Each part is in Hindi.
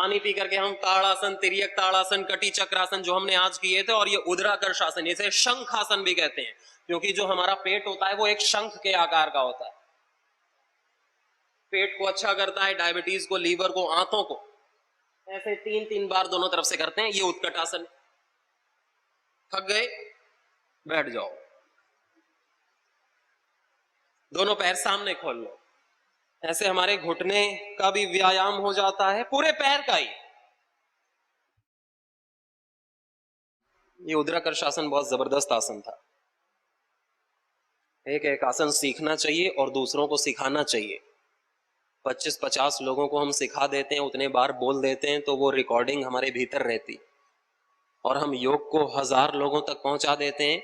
पानी पी करके हम ताड़ासन, तिर्यक ताड़ासन, कटी चक्रासन जो हमने आज किए थे, और ये उद्राकर्ष आसन, इसे शंख आसन भी कहते हैं, क्योंकि जो हमारा पेट होता है वो एक शंख के आकार का होता है। पेट को अच्छा करता है, डायबिटीज को, लीवर को, आंतों को। ऐसे 3-3 बार दोनों तरफ से करते हैं। ये उत्कट आसन। थक गए, बैठ जाओ, दोनों पैर सामने खोल लो। ऐसे हमारे घुटने का भी व्यायाम हो जाता है, पूरे पैर का ही। ये उद्राकर्ष आसन बहुत जबरदस्त आसन था। एक एक आसन सीखना चाहिए और दूसरों को सिखाना चाहिए। 25-50 लोगों को हम सिखा देते हैं, उतने बार बोल देते हैं, तो वो रिकॉर्डिंग हमारे भीतर रहती। और हम योग को 1000 लोगों तक पहुंचा देते हैं,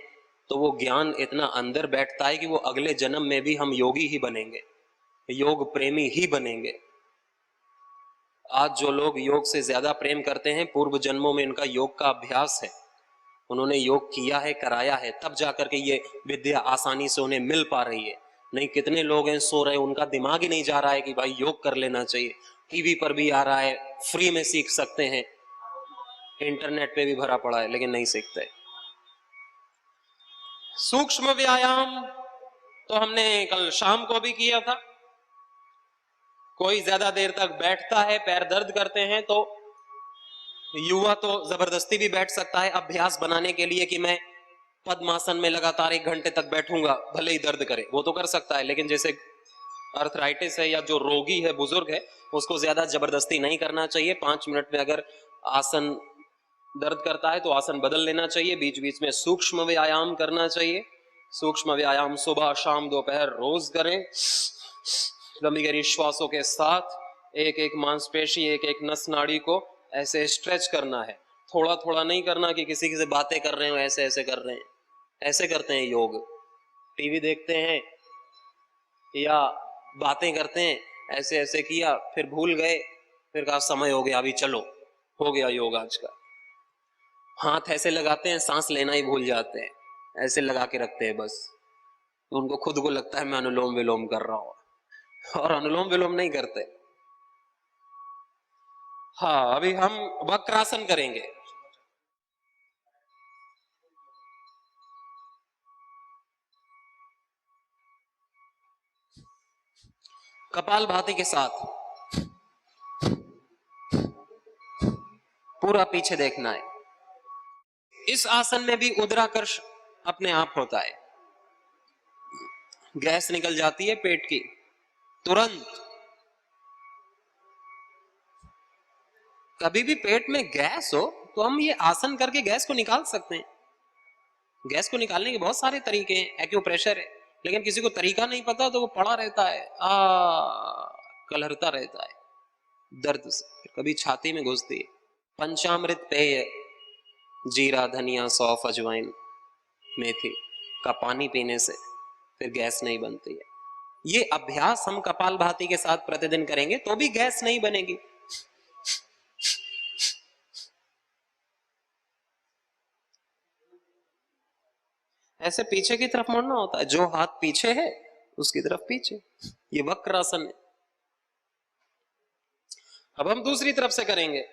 तो वो ज्ञान इतना अंदर बैठता है कि वो अगले जन्म में भी हम योगी ही बनेंगे, योग प्रेमी ही बनेंगे। आज जो लोग योग से ज्यादा प्रेम करते हैं, पूर्व जन्मों में इनका योग का अभ्यास है, उन्होंने योग किया है, कराया है, तब जाकर के ये विद्या आसानी से उन्हें मिल पा रही है। नहीं, कितने लोग हैं सो रहे, उनका दिमाग ही नहीं जा रहा है कि भाई योग कर लेना चाहिए। टीवी पर भी आ रहा है, फ्री में सीख सकते हैं, इंटरनेट पे भी भरा पड़ा है, लेकिन नहीं सीखते। सूक्ष्म व्यायाम तो हमने कल शाम को भी किया था। कोई ज्यादा देर तक बैठता है, पैर दर्द करते हैं, तो युवा तो जबरदस्ती भी बैठ सकता है अभ्यास बनाने के लिए कि मैं पद्मासन में लगातार 1 घंटे तक बैठूंगा, भले ही दर्द करे, वो तो कर सकता है। लेकिन जैसे अर्थराइटिस है या जो रोगी है, बुजुर्ग है, उसको ज्यादा जबरदस्ती नहीं करना चाहिए। 5 मिनट में अगर आसन दर्द करता है तो आसन बदल लेना चाहिए। बीच बीच में सूक्ष्म व्यायाम करना चाहिए। सूक्ष्म व्यायाम सुबह, शाम, दोपहर रोज करें। लंबी गहरी श्वासों के साथ एक एक मांसपेशी, एक एक नस नाड़ी को ऐसे स्ट्रेच करना है। थोड़ा थोड़ा नहीं करना कि किसी से बातें कर रहे हो, ऐसे ऐसे कर रहे हैं। ऐसे करते हैं योग, टीवी देखते हैं या बातें करते हैं, ऐसे ऐसे किया, फिर भूल गए, फिर कहा समय हो गया, अभी चलो, हो गया योग आज का। हाथ ऐसे लगाते हैं, सांस लेना ही भूल जाते हैं, ऐसे लगा के रखते हैं बस। उनको खुद को लगता है मैं अनुलोम विलोम कर रहा हूं, और अनुलोम विलोम नहीं करते। हाँ, अभी हम वक्रासन करेंगे। कपालभाति के साथ पूरा पीछे देखना है। इस आसन में भी उदराकर्ष अपने आप होता है। गैस निकल जाती है पेट की तुरंत। कभी भी पेट में गैस हो तो हम ये आसन करके गैस को निकाल सकते हैं। गैस को निकालने के बहुत सारे तरीके हैं, एक्यूप्रेशर है, लेकिन किसी को तरीका नहीं पता तो वो पड़ा रहता है, कलरता रहता है दर्द से, कभी छाती में घुसती है। पंचामृत पेय, जीरा, धनिया, सौंफ, अजवाइन, मेथी का पानी पीने से फिर गैस नहीं बनती है। ये अभ्यास हम कपालभाति के साथ प्रतिदिन करेंगे तो भी गैस नहीं बनेगी। ऐसे पीछे की तरफ मुड़ना होता है, जो हाथ पीछे है उसकी तरफ पीछे। ये वक्रासन है। अब हम दूसरी तरफ से करेंगे।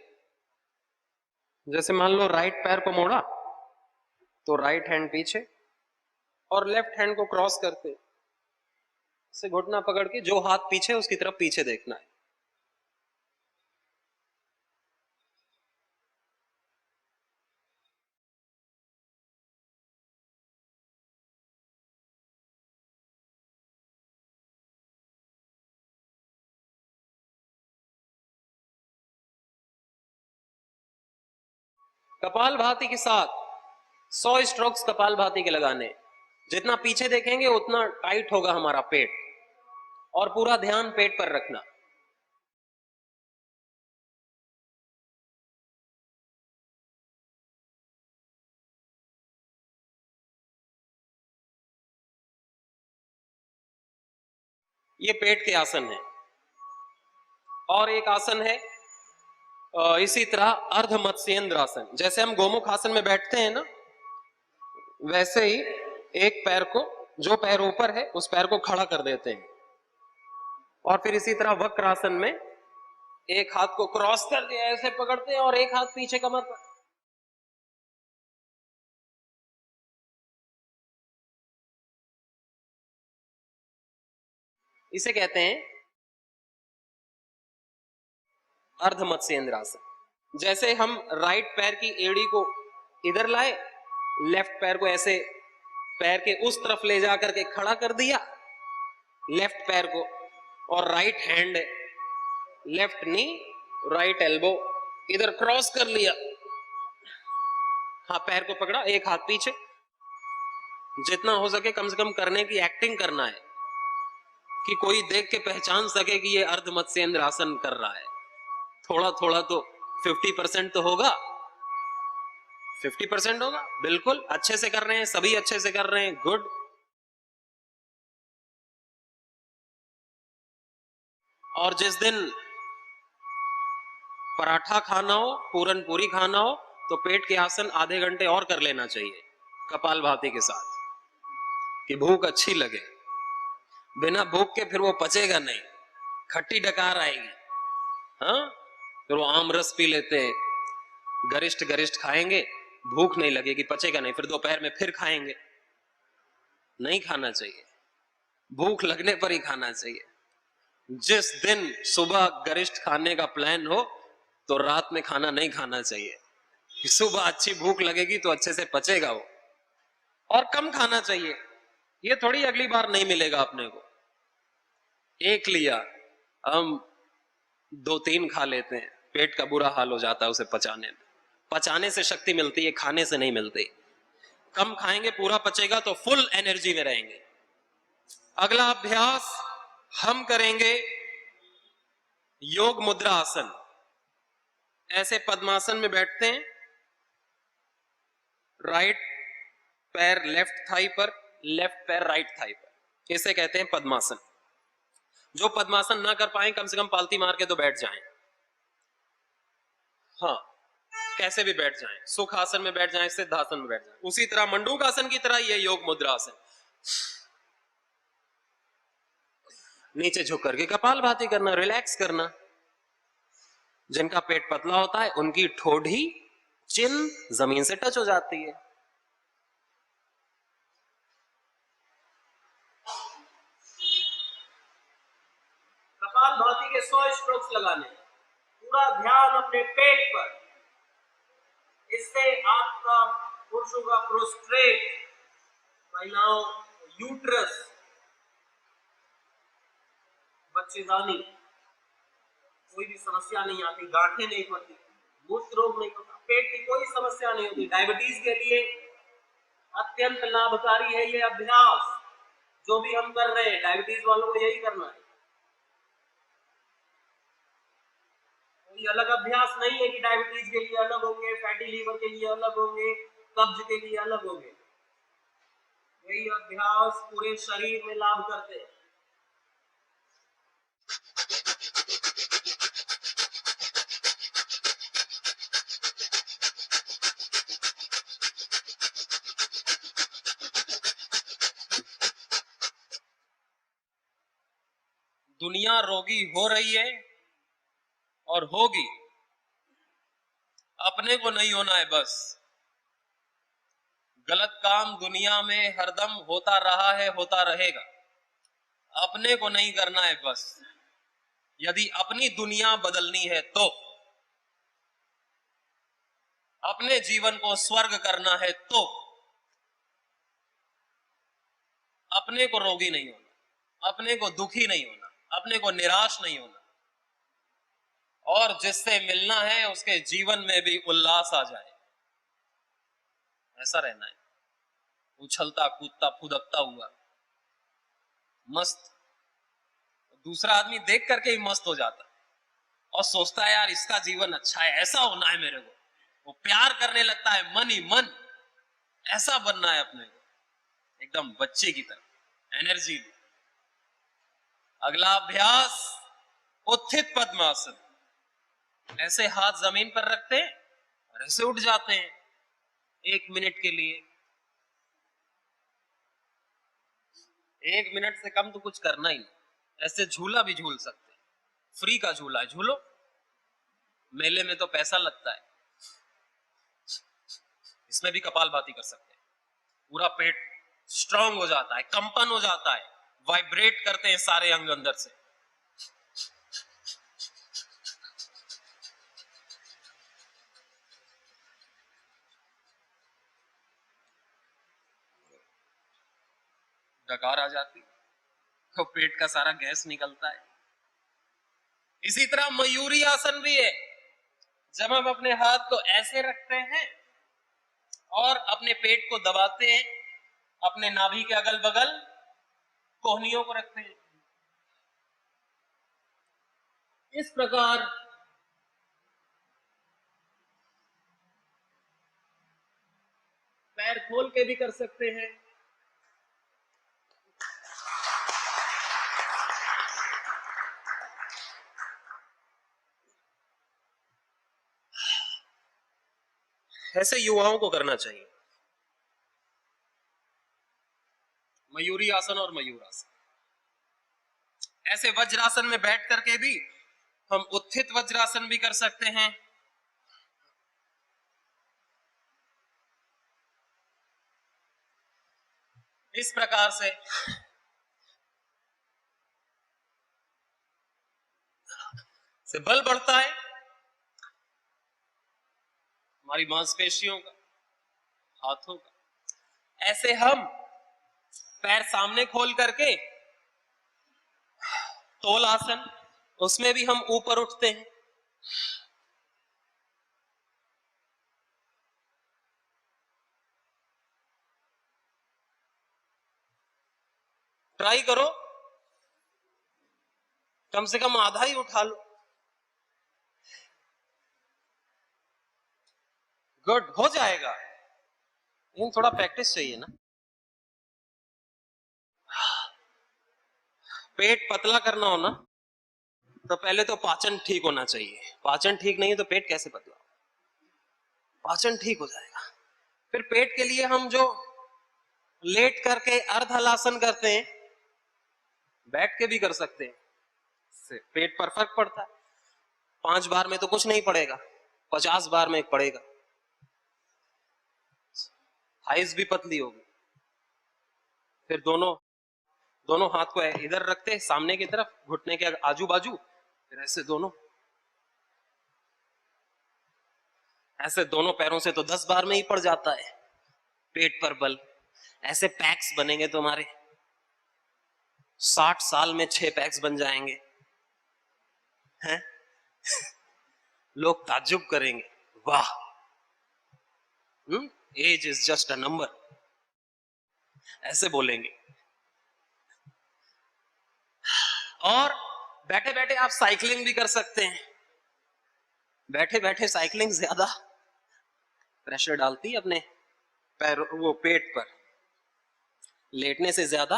जैसे मान लो राइट पैर को मोड़ा तो राइट हैंड पीछे और लेफ्ट हैंड को क्रॉस करते से घुटना पकड़ के जो हाथ पीछे उसकी तरफ पीछे देखना है। कपालभाति के साथ 100 स्ट्रोक्स कपालभाति के लगाने। जितना पीछे देखेंगे उतना टाइट होगा हमारा पेट, और पूरा ध्यान पेट पर रखना। ये पेट के आसन है। और एक आसन है इसी तरह अर्ध मत्स्येंद्र आसन। जैसे हम गोमुख आसन में बैठते हैं ना, वैसे ही एक पैर को, जो पैर ऊपर है उस पैर को खड़ा कर देते हैं, और फिर इसी तरह वक्रासन में एक हाथ को क्रॉस कर दिया, ऐसे पकड़ते हैं और एक हाथ पीछे कमर पर। इसे कहते हैं अर्ध मत्स्येंद्रासन। जैसे हम राइट पैर की एड़ी को इधर लाए, लेफ्ट पैर को ऐसे पैर के उस तरफ ले जाकर के खड़ा कर दिया, लेफ्ट पैर को, और राइट हैंड, लेफ्ट नी, राइट एल्बो इधर क्रॉस कर लिया, हाँ पैर को पकड़ा, एक हाथ पीछे। जितना हो सके कम से कम करने की एक्टिंग करना है कि कोई देख के पहचान सके कि ये अर्ध मत्स्येंद्र आसन कर रहा है। थोड़ा थोड़ा तो 50% तो होगा, 50% होगा। बिल्कुल अच्छे से कर रहे हैं, सभी अच्छे से कर रहे हैं, गुड। और जिस दिन पराठा खाना हो, पूरन पूरी खाना हो, तो पेट के आसन आधे घंटे और कर लेना चाहिए कपालभाति के साथ, कि भूख अच्छी लगे। बिना भूख के फिर वो पचेगा नहीं, खट्टी डकार आएगी। हाँ, फिर वो आम रस पी लेते हैं, गरिष्ठ गरिष्ठ खाएंगे, भूख नहीं लगेगी, पचेगा नहीं, फिर दोपहर में फिर खाएंगे। नहीं खाना चाहिए, भूख लगने पर ही खाना चाहिए। जिस दिन सुबह गरिष्ठ खाने का प्लान हो तो रात में खाना नहीं खाना चाहिए, कि सुबह अच्छी भूख लगेगी तो अच्छे से पचेगा वो। और कम खाना चाहिए, ये थोड़ी अगली बार नहीं मिलेगा अपने को। एक लिया, हम 2-3 खा लेते हैं, पेट का बुरा हाल हो जाता है उसे पचाने में। पचाने से शक्ति मिलती है, खाने से नहीं मिलती। कम खाएंगे, पूरा पचेगा तो फुल एनर्जी में रहेंगे। अगला अभ्यास हम करेंगे योग मुद्रा आसन। ऐसे पद्मासन में बैठते हैं, राइट पैर लेफ्ट थाई पर, लेफ्ट पैर राइट थाई पर, इसे कहते हैं पद्मासन। जो पद्मासन ना कर पाए कम से कम पालती मार के तो बैठ जाएं। हाँ, कैसे भी बैठ जाएं, सुख आसन में बैठ जाएं, सिद्धासन में बैठ जाएं, उसी तरह मंडूक आसन की तरह ये योग मुद्रा आसन। नीचे झुक करके कपालभाति करना, रिलैक्स करना। जिनका पेट पतला होता है उनकी ठोड़ी, चिन जमीन से टच हो जाती है। कपालभाति के 100 स्ट्रोक्स लगाने, पूरा ध्यान अपने पेट पर। इससे आपका पुरुषों का प्रोस्ट्रेट, महिलाओं यूट्रस, बच्चेदानी, कोई भी समस्या नहीं आती, गांठें नहीं पड़ती, मूत्र रोग नहीं होता, पेट की कोई समस्या नहीं होती। डायबिटीज के लिए अत्यंत लाभकारी है ये अभ्यास जो भी हम कर रहे हैं। डायबिटीज वालों को यही करना है, कोई अलग अभ्यास नहीं है कि डायबिटीज के लिए अलग होंगे, फैटी लीवर के लिए अलग होंगे, कब्ज के लिए अलग होंगे। यही अभ्यास पूरे शरीर में लाभ करते हैं। दुनिया रोगी हो रही है और होगी, अपने को नहीं होना है बस। गलत काम दुनिया में हरदम होता रहा है, होता रहेगा, अपने को नहीं करना है बस। यदि अपनी दुनिया बदलनी है तो, अपने जीवन को स्वर्ग करना है तो, अपने को रोगी नहीं होना, अपने को दुखी नहीं होना, अपने को निराश नहीं होना, और जिससे मिलना है उसके जीवन में भी उल्लास आ जाए, ऐसा रहना है। उछलता कूदता फुदकता हुआ मस्त, दूसरा आदमी देख करके ही मस्त हो जाता और सोचता है यार इसका जीवन अच्छा है, ऐसा होना है मेरे को। वो प्यार करने लगता है मन ही मन, ऐसा बनना है अपने को, एकदम बच्चे की तरह एनर्जी में। अगला अभ्यास उत्थित पद्मासन। ऐसे हाथ जमीन पर रखते हैं और ऐसे उठ जाते हैं 1 मिनट के लिए। 1 मिनट से कम तो कुछ करना ही नहीं। ऐसे झूला भी झूल सकते हैं, फ्री का झूला है, झूलो। मेले में तो पैसा लगता है, इसमें भी कपालभाति कर सकते हैं। पूरा पेट स्ट्रांग हो जाता है, कंपन हो जाता है, वाइब्रेट करते हैं सारे अंग अंदर से। डकार आ जाती तो पेट का सारा गैस निकलता है। इसी तरह मयूरी आसन भी है। जब हम अपने हाथ को ऐसे रखते हैं और अपने पेट को दबाते हैं, अपने नाभि के अगल बगल कोहनियों को रखते हैं, इस प्रकार पैर खोल के भी कर सकते हैं। ऐसे युवाओं को करना चाहिए, मयूरी आसन और मयूरासन। ऐसे वज्रासन में बैठ करके भी हम उत्थित वज्रासन भी कर सकते हैं। इस प्रकार से बल बढ़ता है हमारी मांसपेशियों का, हाथों का। ऐसे हम पैर सामने खोल करके तोल आसन, उसमें भी हम ऊपर उठते हैं। ट्राई करो, कम से कम आधा ही उठा लो। गुड, हो जाएगा, लेकिन थोड़ा प्रैक्टिस चाहिए ना। पेट पतला करना हो ना, तो पहले तो पाचन ठीक होना चाहिए। पाचन ठीक नहीं है तो पेट कैसे पतला? पाचन ठीक हो जाएगा। फिर पेट के लिए हम जो लेट करके अर्धहलासन करते हैं, बैठ के भी कर सकते हैं, इससे पेट पर फर्क पड़ता है। 5 बार में तो कुछ नहीं पड़ेगा, 50 बार में पड़ेगा। थाइस भी पतली होगी। फिर दोनों दोनों हाथ को इधर रखते सामने की तरफ, घुटने के आजू बाजू, फिर ऐसे दोनों पैरों से तो 10 बार में ही पड़ जाता है पेट पर बल। ऐसे पैक्स बनेंगे तुम्हारे, 60 साल में 6 पैक्स बन जाएंगे हैं? लोग ताज्जुब करेंगे, वाह, age is just a number, ऐसे बोलेंगे। और बैठे बैठे आप साइकिलिंग भी कर सकते हैं। बैठे बैठे साइकिलिंग ज्यादा प्रेशर डालती है अपने पैर, वो पेट पर। लेटने से ज्यादा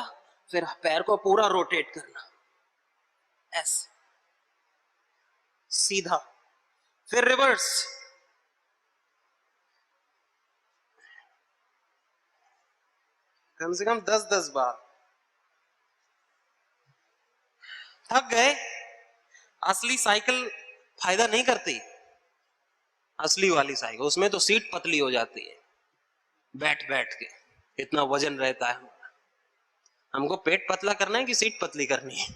फिर पैर को पूरा रोटेट करना, ऐसे सीधा, फिर रिवर्स। कम से कम 10-10 बार। थक गए? असली साइकिल फायदा नहीं करती। असली वाली साइकिल, उसमें तो सीट पतली हो जाती है, बैठ बैठ के इतना वजन रहता है। हमको पेट पतला करना है कि सीट पतली करनी है?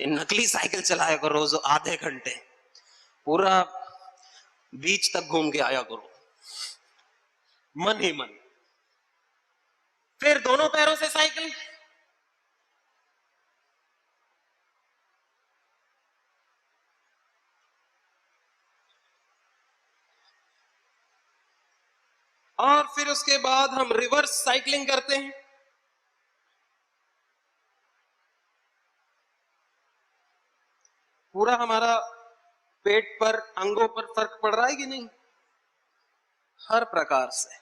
ये नकली साइकिल चलाया करो रोज आधे घंटे, पूरा बीच तक घूम के आया करो मन ही मन। फिर दोनों पैरों से साइकिल, और फिर उसके बाद हम रिवर्स साइकिलिंग करते हैं। पूरा हमारा पेट पर, अंगों पर फर्क पड़ रहा है कि नहीं? हर प्रकार से।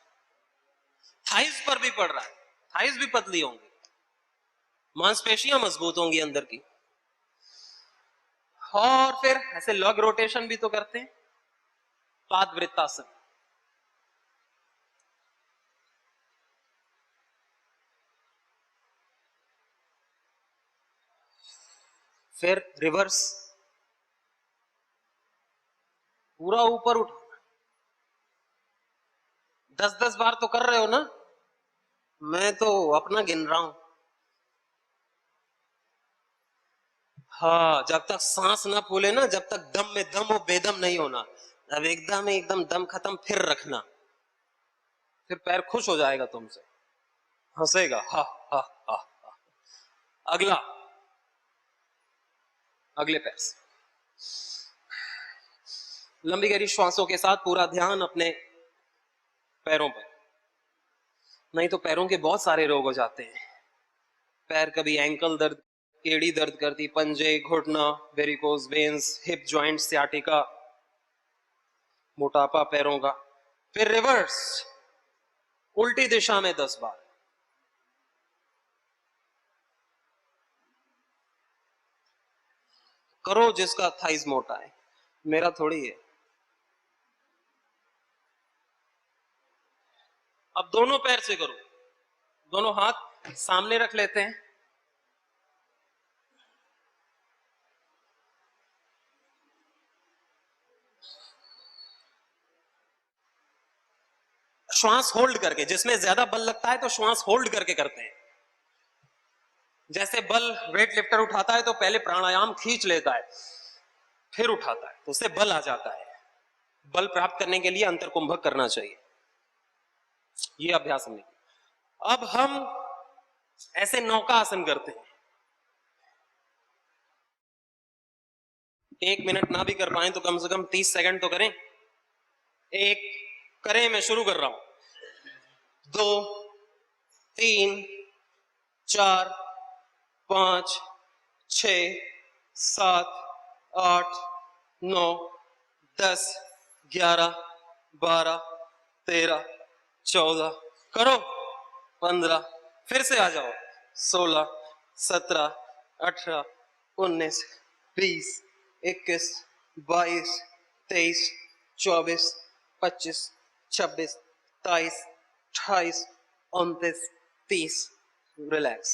थाइस पर भी पड़ रहा है, थाइस भी पतली होंगी, मांसपेशियां मजबूत होंगी अंदर की। और फिर ऐसे लॉग रोटेशन भी तो करते हैं, पादवृत्तासन। फिर रिवर्स, पूरा ऊपर उठा। 10-10 बार तो कर रहे हो ना, मैं तो अपना गिन रहा हूं। हाँ, जब तक सांस ना फूले ना, जब तक दम में दम हो, बेदम नहीं होना। अब एकदम दम खत्म फिर रखना, फिर पैर खुश हो जाएगा तुमसे, हंसेगा। हा हा हा हा। अगला, अगले पैर से लंबी गहरी श्वासों के साथ पूरा ध्यान अपने पैरों पर। नहीं तो पैरों के बहुत सारे रोग हो जाते हैं। पैर कभी एंकल दर्द, एड़ी दर्द करती, पंजे, घुटना, varicose veins, hip joint, sciatica, मोटापा पैरों का। फिर रिवर्स, उल्टी दिशा में 10 बार। करो जिसका थाइज मोटा है, मेरा थोड़ी है। अब दोनों पैर से करो, दोनों हाथ सामने रख लेते हैं। श्वास होल्ड करके, जिसमें ज्यादा बल लगता है तो श्वास होल्ड करके करते हैं। जैसे बल वेट लिफ्टर उठाता है तो पहले प्राणायाम खींच लेता है, फिर उठाता है, तो उससे बल आ जाता है। बल प्राप्त करने के लिए अंतर कुंभक करना चाहिए। ये अभ्यास हमने किया। अब हम ऐसे नौका आसन करते हैं। 1 मिनट ना भी कर पाए तो कम से कम 30 सेकंड तो करें। एक करें, मैं शुरू कर रहा हूं। 2, 3, 4, 5, 6, 7, 8, 9, 10, 11, 12, 13, 14, करो 15, फिर से आ जाओ 16, 17, 18, 19, 20, 21, 22, 23, 24, 25, 26, 27, 28, 29, 30। रिलैक्स।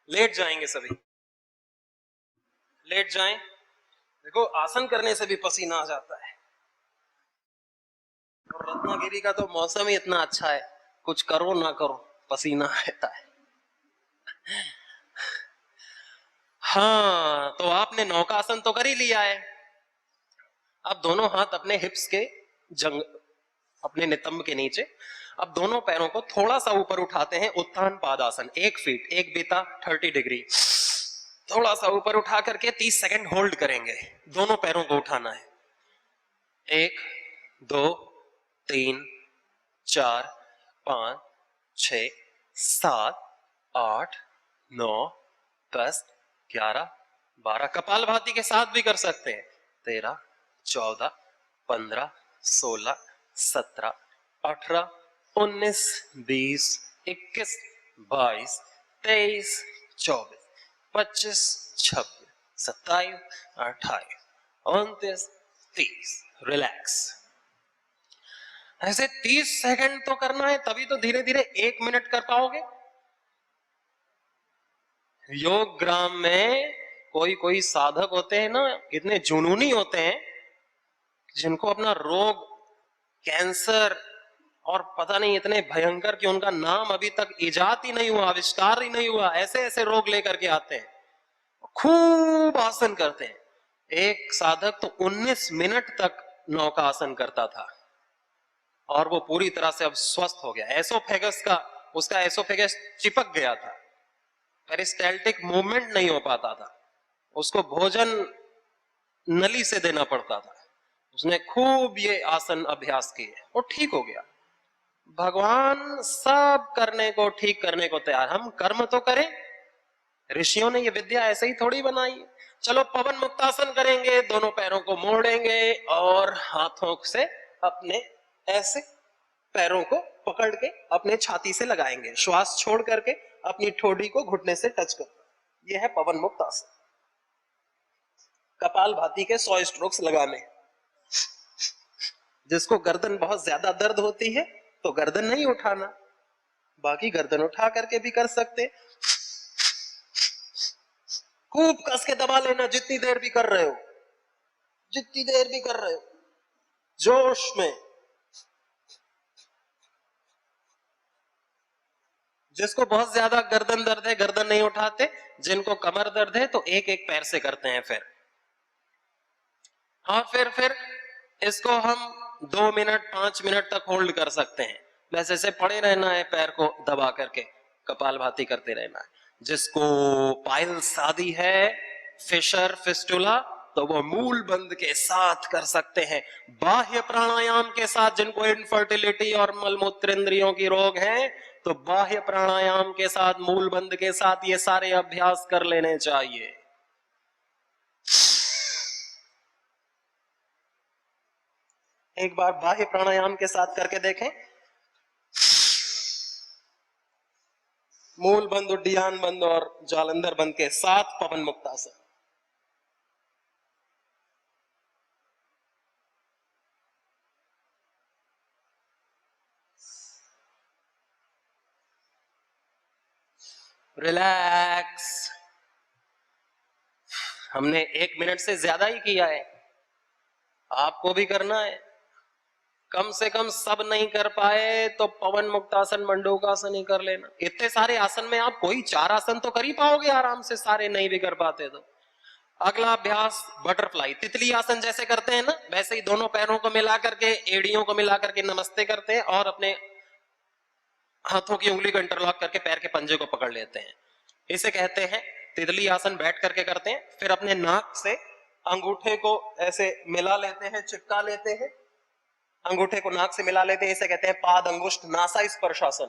लेट जाएंगे सभी, लेट जाएं। देखो आसन करने से भी पसीना आ जाता है, और रत्नागिरी का तो मौसम ही इतना अच्छा है, कुछ करो ना करो पसीना रहता है। हाँ, तो आपने नौकासन तो कर ही लिया है। अब दोनों हाथ अपने हिप्स के जंग, अपने नितंब के नीचे। अब दोनों पैरों को थोड़ा सा ऊपर उठाते हैं, उत्थान पादासन। 1 फीट, एक बीता 30 डिग्री। थोड़ा सा ऊपर उठा करके 30 सेकंड होल्ड करेंगे। दोनों पैरों को उठाना है। 1, 2, 3, 4, 5, 6, 7, 8, 9, 10, 11, 12। कपालभाति के साथ भी कर सकते हैं। 13, 14, 15, 16, 17, 18, 19, 20, 21, 22, 23, 24, 25, 26, 27, 28, 29, 30। रिलैक्स। ऐसे 30 सेकंड तो करना है, तभी तो धीरे धीरे 1 मिनट कर पाओगे। योग ग्राम में कोई कोई साधक होते हैं ना, इतने जुनूनी होते हैं, जिनको अपना रोग, कैंसर और पता नहीं इतने भयंकर कि उनका नाम अभी तक इजाद ही नहीं हुआ, आविष्कार ही नहीं हुआ, ऐसे ऐसे रोग लेकर के आते हैं, खूब आसन करते हैं। एक साधक तो 19 मिनट तक नौका आसन करता था, और वो पूरी तरह से अब स्वस्थ हो गया। एसोफेगस का, उसका एसोफेगस चिपक गया था, पेरिस्टाल्टिक मूवमेंट नहीं हो पाता था, उसको भोजन नली से देना पड़ता था। उसने खूब ये आसन अभ्यास किए, वो ठीक हो गया। भगवान सब करने को, ठीक करने को तैयार। हम कर्म तो करें। ऋषियों ने ये विद्या ऐसे ही थोड़ी बनाई है। चलो पवन मुक्तासन करेंगे, दोनों पैरों को मोड़ेंगे और हाथों से अपने ऐसे पैरों को पकड़ के अपने छाती से लगाएंगे, श्वास छोड़ करके अपनी ठोड़ी को घुटने से टच कर। यह है पवन मुक्त आसन। कपाल भाती के 100 स्ट्रोक्स लगाने। जिसको गर्दन बहुत ज्यादा दर्द होती है तो गर्दन नहीं उठाना, बाकी गर्दन उठा करके भी कर सकते। खूब कस के दबा लेना जितनी देर भी कर रहे हो। जितनी देर भी कर रहे हो, जोश में। जिसको बहुत ज्यादा गर्दन दर्द है, गर्दन नहीं उठाते। जिनको कमर दर्द है तो एक एक पैर से करते हैं फिर। और फिर इसको हम 2 मिनट 5 मिनट तक होल्ड कर सकते हैं। बस ऐसे पड़े रहना है, पैर को दबा करके कपालभाति करते रहना है। जिसको पाइल्स आदि है, फिशर फिस्टुला, तो वो मूल बंद के साथ कर सकते हैं। बाह्य प्राणायाम के साथ जिनको इनफर्टिलिटी और मलमूत्र इंद्रियों की रोग है, तो बाह्य प्राणायाम के साथ, मूल बंद के साथ ये सारे अभ्यास कर लेने चाहिए। एक बार बाह्य प्राणायाम के साथ करके देखें। मूल बंद, उड्डीयान बंद और जालंधर बंद के साथ पवन मुक्तासन। रिलैक्स। हमने 1 मिनट से ज्यादा ही किया है, आपको भी करना है। कम से कम सब नहीं कर पाए तो पवन मुक्तासन, मंडूकासन ही कर लेना। इतने सारे आसन में आप कोई 4 आसन तो कर ही पाओगे आराम से, सारे नहीं भी कर पाते तो। अगला अभ्यास बटरफ्लाई, तितली आसन जैसे करते हैं ना, वैसे ही दोनों पैरों को मिला करके, एड़ियों को मिला करके नमस्ते करते हैं और अपने हाथों की उंगली को इंटरलॉक करके पैर के पंजे को पकड़ लेते हैं। इसे कहते हैं तितली आसन। बैठ करके करते हैं। फिर अपने नाक से अंगूठे को ऐसे मिला लेते हैं, चिपका लेते हैं, अंगूठे को नाक से मिला लेते हैं। इसे कहते हैं पाद अंगुष्ठ नासा स्पर्शासन।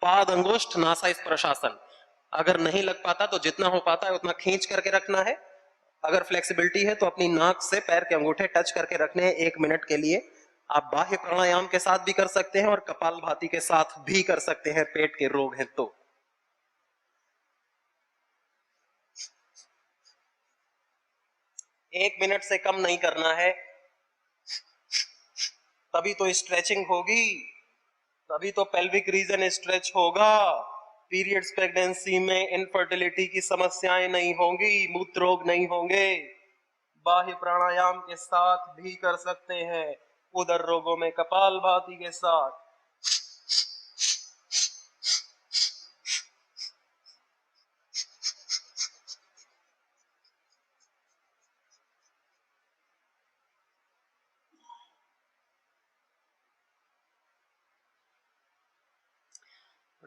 पाद अंगुष्ठ नासा स्पर्शासन। अगर नहीं लग पाता तो जितना हो पाता है उतना खींच करके रखना है। अगर फ्लेक्सिबिलिटी है तो अपनी नाक से पैर के अंगूठे टच करके रखने हैं 1 मिनट के लिए। आप बाह्य प्राणायाम के साथ भी कर सकते हैं और कपालभाति के साथ भी कर सकते हैं, पेट के रोग हैं तो। 1 मिनट से कम नहीं करना है, तभी तो स्ट्रेचिंग होगी, तभी तो पेल्विक रीजन स्ट्रेच होगा। पीरियड्स प्रेगनेंसी में इनफर्टिलिटी की समस्याएं नहीं होंगी, मूत्र रोग नहीं होंगे। बाह्य प्राणायाम के साथ भी कर सकते हैं, उदर रोगों में कपालभाति के साथ।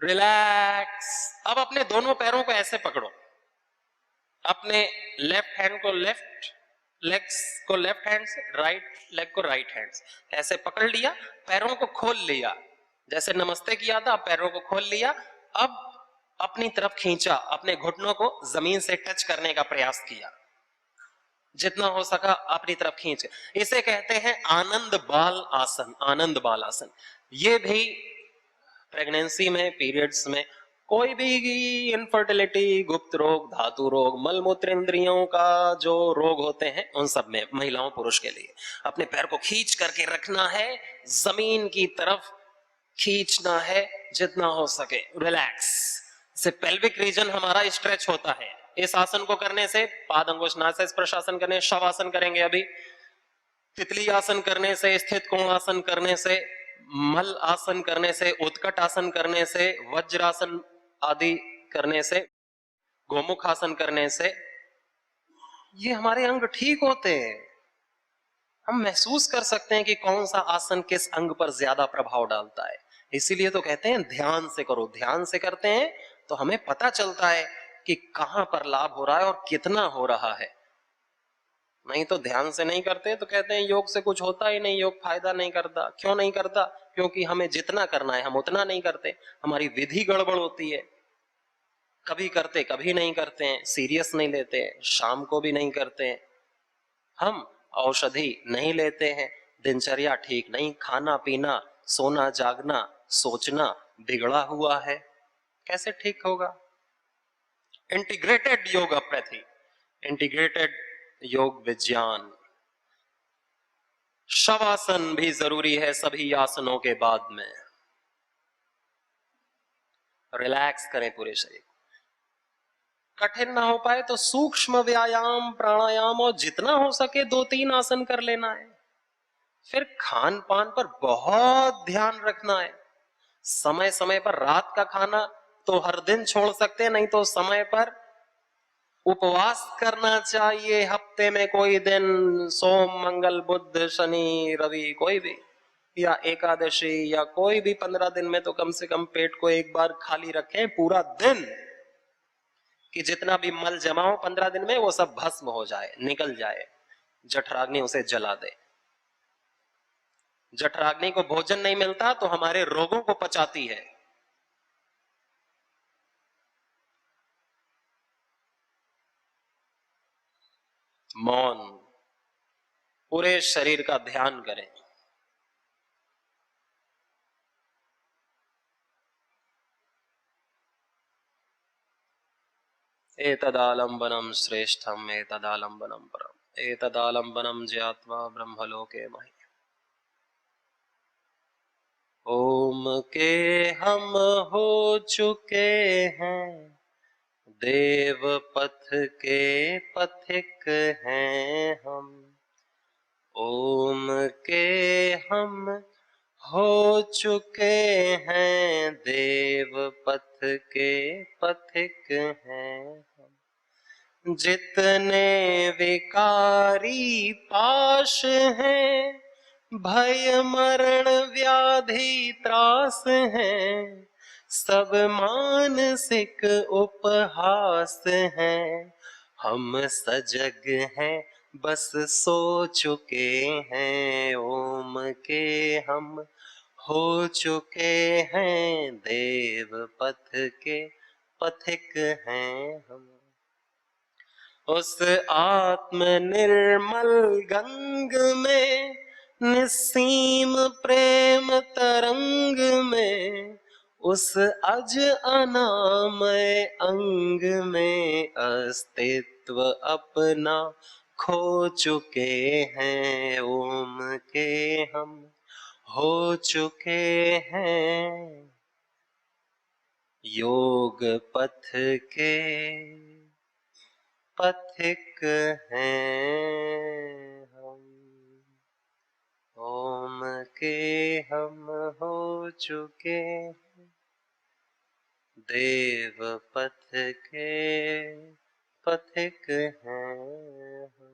रिलैक्स। अब अपने दोनों पैरों को ऐसे पकड़ो, अपने लेफ्ट हैंड को लेफ्ट लेग्स को लेफ्ट हैंड से, राइट लेग को राइट हैंड से ऐसे पकड़ लिया, पैरों को खोल लिया। जैसे नमस्ते किया था, पैरों को खोल लिया। अब अपनी तरफ खींचा, अपने घुटनों को जमीन से टच करने का प्रयास किया, जितना हो सका अपनी तरफ खींच। इसे कहते हैं आनंद बाल आसन। आनंद बाल आसन ये भी प्रेगनेंसी में, पीरियड्स में, कोई भी इनफर्टिलिटी, गुप्त रोग, धातु रोग, मलमूत्र इंद्रियों का जो रोग होते हैं, उन सब में, महिलाओं पुरुष के लिए अपने पैर को खींच करके रखना है, जमीन की तरफ खींचना है जितना हो सके। रिलैक्स से पेल्विक रीजन हमारा स्ट्रेच होता है। इस आसन को करने से, पाद अंगुष्ठ नासा स्पर्शासन करने, शवासन करेंगे अभी, तितली आसन करने से, स्थित कोण आसन करने से, मल आसन करने से, उत्कट आसन करने से, वज्रासन आदि करने से, गोमुख आसन करने से ये हमारे अंग ठीक होते हैं। हम महसूस कर सकते हैं कि कौन सा आसन किस अंग पर ज्यादा प्रभाव डालता है। इसीलिए तो कहते हैं ध्यान से करो। ध्यान से करते हैं तो हमें पता चलता है कि कहां पर लाभ हो रहा है और कितना हो रहा है। नहीं तो ध्यान से नहीं करते तो कहते हैं योग से कुछ होता ही नहीं, योग फायदा नहीं करता। क्यों नहीं करता? क्योंकि हमें जितना करना है हम उतना नहीं करते, हमारी विधि गड़बड़ होती है। कभी करते कभी नहीं करते हैं, सीरियस नहीं लेते हैं, शाम को भी नहीं करते हैं, हम औषधि नहीं लेते हैं, दिनचर्या ठीक नहीं, खाना पीना, सोना जागना, सोचना बिगड़ा हुआ है, कैसे ठीक होगा? इंटीग्रेटेड योगोपैथी, इंटीग्रेटेड योग विज्ञान। शवासन भी जरूरी है सभी आसनों के बाद में। रिलैक्स करें पूरे शरीर। कठिन ना हो पाए तो सूक्ष्म व्यायाम प्राणायाम और जितना हो सके 2-3 आसन कर लेना है। फिर खान पान पर बहुत ध्यान रखना है। समय समय पर रात का खाना तो हर दिन छोड़ सकते हैं, नहीं तो समय पर उपवास करना चाहिए। हफ्ते में कोई दिन, सोम मंगल बुध शनि रवि कोई भी, या एकादशी या कोई भी 15 दिन में तो कम से कम पेट को एक बार खाली रखें पूरा दिन, कि जितना भी मल जमा हो 15 दिन में वो सब भस्म हो जाए, निकल जाए, जठराग्नि उसे जला दे। जठराग्नि को भोजन नहीं मिलता तो हमारे रोगों को पचाती है। मौन, पूरे शरीर का ध्यान करें। एतदालंबनम श्रेष्ठम एतदालंबनम परम एतदालंबनम ज्ञात्वा ब्रह्मलोके महि। ओम के हम हो चुके हैं, देव पथ के पथिक हैं हम। ओम के हम हो चुके हैं, देव पथ के पथिक हैं हम। जितने विकारी पाश हैं, भय मरण व्याधि त्रास हैं, सब मानसिक उपहास हैं। हम सजग हैं बस सो चुके हैं, ओम के हम हो चुके हैं, देव पथ के पथिक हैं हम। उस आत्म निर्मल गंग में, निस्सीम प्रेम तरंग में, उस अज अनामय अंग में अस्तित्व अपना खो चुके हैं, ओम के हम हो चुके हैं, योग पथ के पथिक हैं हम। ओम के हम हो चुके हैं, देव पथ के पथिक हैं हम।